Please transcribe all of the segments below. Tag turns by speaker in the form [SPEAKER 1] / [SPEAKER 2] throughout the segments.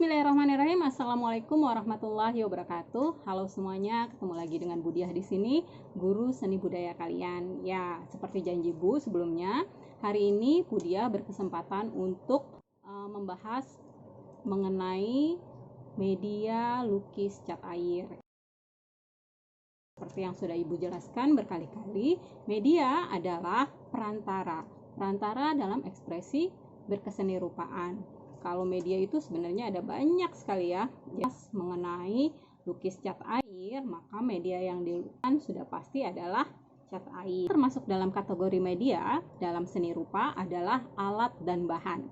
[SPEAKER 1] Bismillahirrahmanirrahim. Assalamualaikum warahmatullahi wabarakatuh. Halo semuanya, ketemu lagi dengan Budiah di sini, guru seni budaya kalian. Ya, seperti janji Bu sebelumnya, hari ini Budiah berkesempatan untuk membahas mengenai media lukis cat air. Seperti yang sudah Ibu jelaskan berkali-kali, media adalah perantara dalam ekspresi berkeseni rupaan. Kalau media itu sebenarnya ada banyak sekali ya. Mengenai lukis cat air, maka media yang dilakukan sudah pasti adalah cat air. Termasuk dalam kategori media dalam seni rupa adalah alat dan bahan.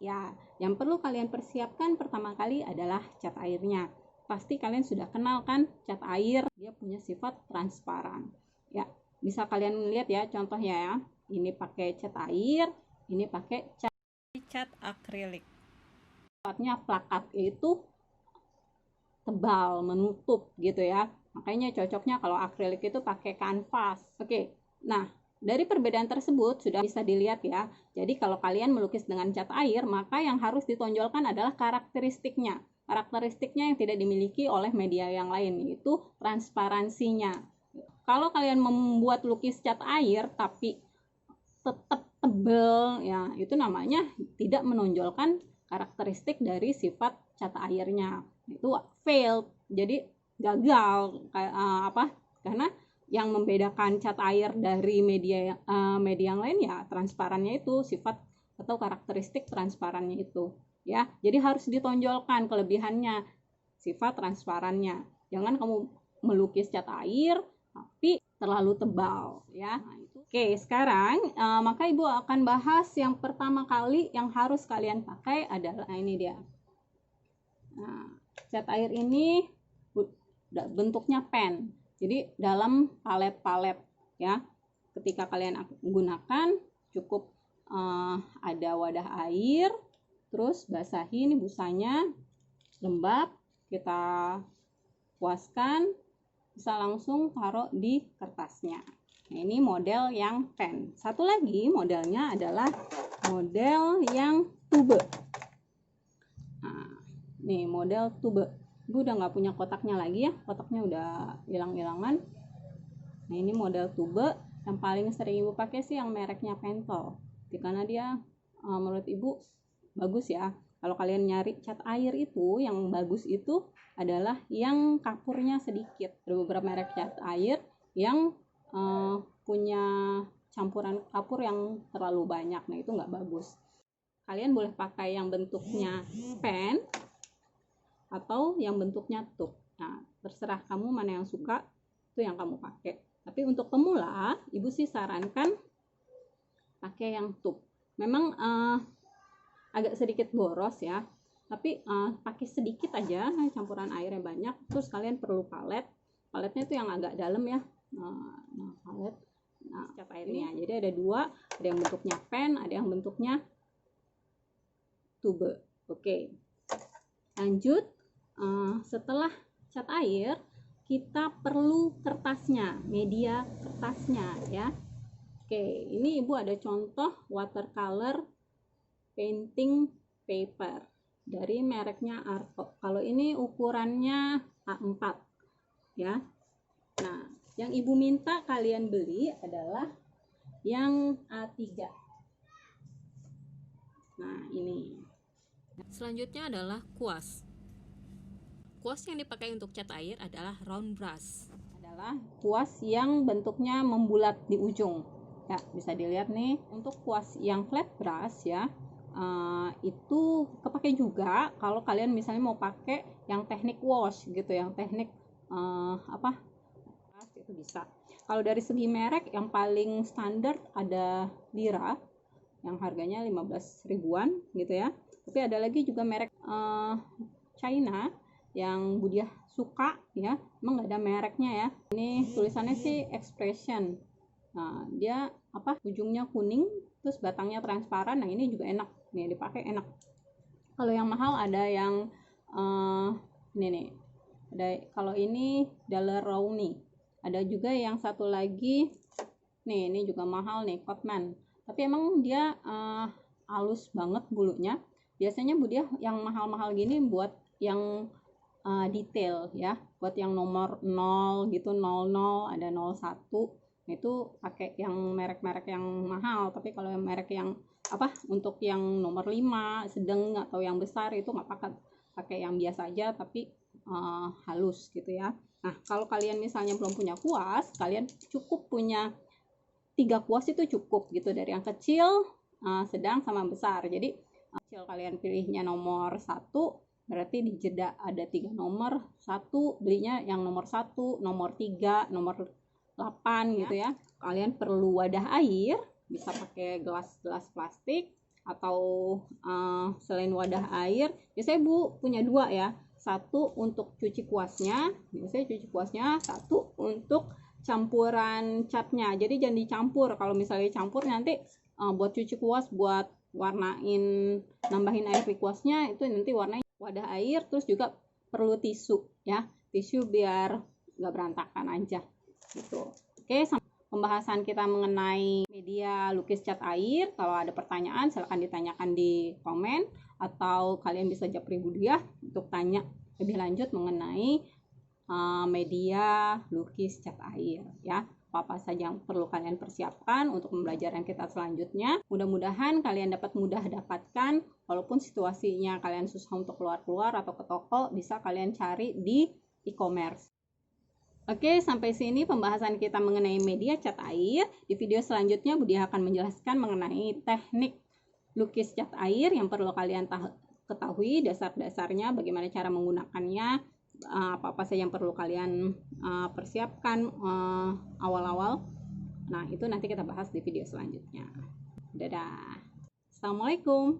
[SPEAKER 1] Ya, yang perlu kalian persiapkan pertama kali adalah cat airnya. Pasti kalian sudah kenal kan cat air, dia punya sifat transparan. Ya, bisa kalian lihat ya contohnya ya. Ini pakai cat air, ini pakai cat akrilik. Sifatnya plakat itu tebal, menutup gitu ya. Makanya cocoknya kalau akrilik itu pakai kanvas. Oke. Nah, dari perbedaan tersebut sudah bisa dilihat ya. Jadi kalau kalian melukis dengan cat air, maka yang harus ditonjolkan adalah karakteristiknya. Karakteristiknya yang tidak dimiliki oleh media yang lain, yaitu transparansinya. Kalau kalian membuat lukis cat air tapi tetap tebal, ya itu namanya tidak menonjolkan karakteristik dari sifat cat airnya, itu failed, jadi gagal. Karena yang membedakan cat air dari media yang lain ya transparannya, itu sifat atau karakteristik transparannya itu ya. Jadi harus ditonjolkan kelebihannya, sifat transparannya. Jangan kamu melukis cat air tapi terlalu tebal ya. Nah, itu. Oke, sekarang maka Ibu akan bahas yang pertama kali yang harus kalian pakai adalah ini dia. Nah, cat air ini bentuknya pen. Jadi dalam palet-palet ya. Ketika kalian gunakan cukup ada wadah air, terus basahi ini busanya lembab, kita puaskan, bisa langsung taruh di kertasnya. Nah, ini model yang pen. Satu lagi modelnya adalah model yang tube. Nah, nih model tube. Ibu udah nggak punya kotaknya lagi ya, kotaknya udah hilang-hilangan. Nah, ini model tube. Yang paling sering Ibu pakai sih yang mereknya Pentel, karena dia menurut Ibu bagus ya. Kalau kalian nyari cat air itu yang bagus itu adalah yang kapurnya sedikit. Ada beberapa merek cat air yang punya campuran kapur yang terlalu banyak, nah itu nggak bagus. Kalian boleh pakai yang bentuknya pen atau yang bentuknya tube. Nah, terserah kamu mana yang suka, itu yang kamu pakai. Tapi untuk pemula, Ibu sih sarankan pakai yang tube. Memang agak sedikit boros ya, tapi pakai sedikit aja, campuran airnya banyak. Terus kalian perlu paletnya itu yang agak dalam ya. Nah palet, cat airnya. Jadi ada dua, ada yang bentuknya pen, ada yang bentuknya tube. Oke, lanjut. Setelah cat air, kita perlu kertasnya, media kertasnya ya. Oke, ini Ibu ada contoh watercolor painting paper dari mereknya Arto. Kalau ini ukurannya A4 ya. Nah, yang Ibu minta kalian beli adalah yang A3. Nah, ini. Selanjutnya adalah kuas. Kuas yang dipakai untuk cat air adalah round brush. Adalah kuas yang bentuknya membulat di ujung. Ya, bisa dilihat nih. Untuk kuas yang flat brush ya, itu kepake juga kalau kalian misalnya mau pakai yang teknik wash gitu, yang teknik itu bisa. Kalau dari segi merek yang paling standar ada Lira yang harganya 15 ribuan gitu ya. Tapi ada lagi juga merek China yang Budiah suka ya, emang nggak ada mereknya ya. Ini tulisannya sih Expression. Nah, dia ujungnya kuning terus batangnya transparan. Nah, ini juga enak nih dipakai, enak. Kalau yang mahal ada yang ini nih, ada kalau ini Daler-Rowney. Ada juga yang satu lagi nih, ini juga mahal nih, Cotman. Tapi emang dia halus banget bulunya. Biasanya Budia yang mahal-mahal gini buat yang detail ya, buat yang nomor 0 gitu, 00, ada 01, itu pakai yang merek-merek yang mahal. Tapi kalau yang merek yang untuk yang nomor 5 sedang atau yang besar itu nggak pakai yang biasa aja, tapi halus gitu ya. Nah, kalau kalian misalnya belum punya kuas, kalian cukup punya 3 kuas itu cukup gitu, dari yang kecil, sedang sama besar. Jadi kecil kalian pilihnya nomor 1, berarti di jeda ada 3 nomor. 1 belinya yang nomor 1, nomor 3, nomor 8 gitu ya. Kalian perlu wadah air, bisa pakai gelas plastik atau selain wadah air, biasanya Bu punya 2 ya. 1 untuk cuci kuasnya, biasanya cuci kuasnya, 1 untuk campuran catnya. Jadi jangan dicampur. Kalau misalnya campur nanti buat cuci kuas, buat warnain, nambahin air di kuasnya, itu nanti warnanya wadah air. Terus juga perlu tisu ya, tisu biar nggak berantakan aja gitu. Oke, pembahasan kita mengenai media lukis cat air. Kalau ada pertanyaan silahkan ditanyakan di komen, atau kalian bisa japri Budia untuk tanya lebih lanjut mengenai media lukis cat air ya. Apa saja yang perlu kalian persiapkan untuk pembelajaran kita selanjutnya. Mudah-mudahan kalian dapat mudah dapatkan, walaupun situasinya kalian susah untuk keluar-keluar atau ke toko, bisa kalian cari di e-commerce. Oke, sampai sini pembahasan kita mengenai media cat air. Di video selanjutnya Budia akan menjelaskan mengenai teknik lukis cat air yang perlu kalian ketahui, dasar-dasarnya, bagaimana cara menggunakannya, apa-apa saja yang perlu kalian persiapkan awal-awal. Nah, itu nanti kita bahas di video selanjutnya. Dadah. Assalamualaikum.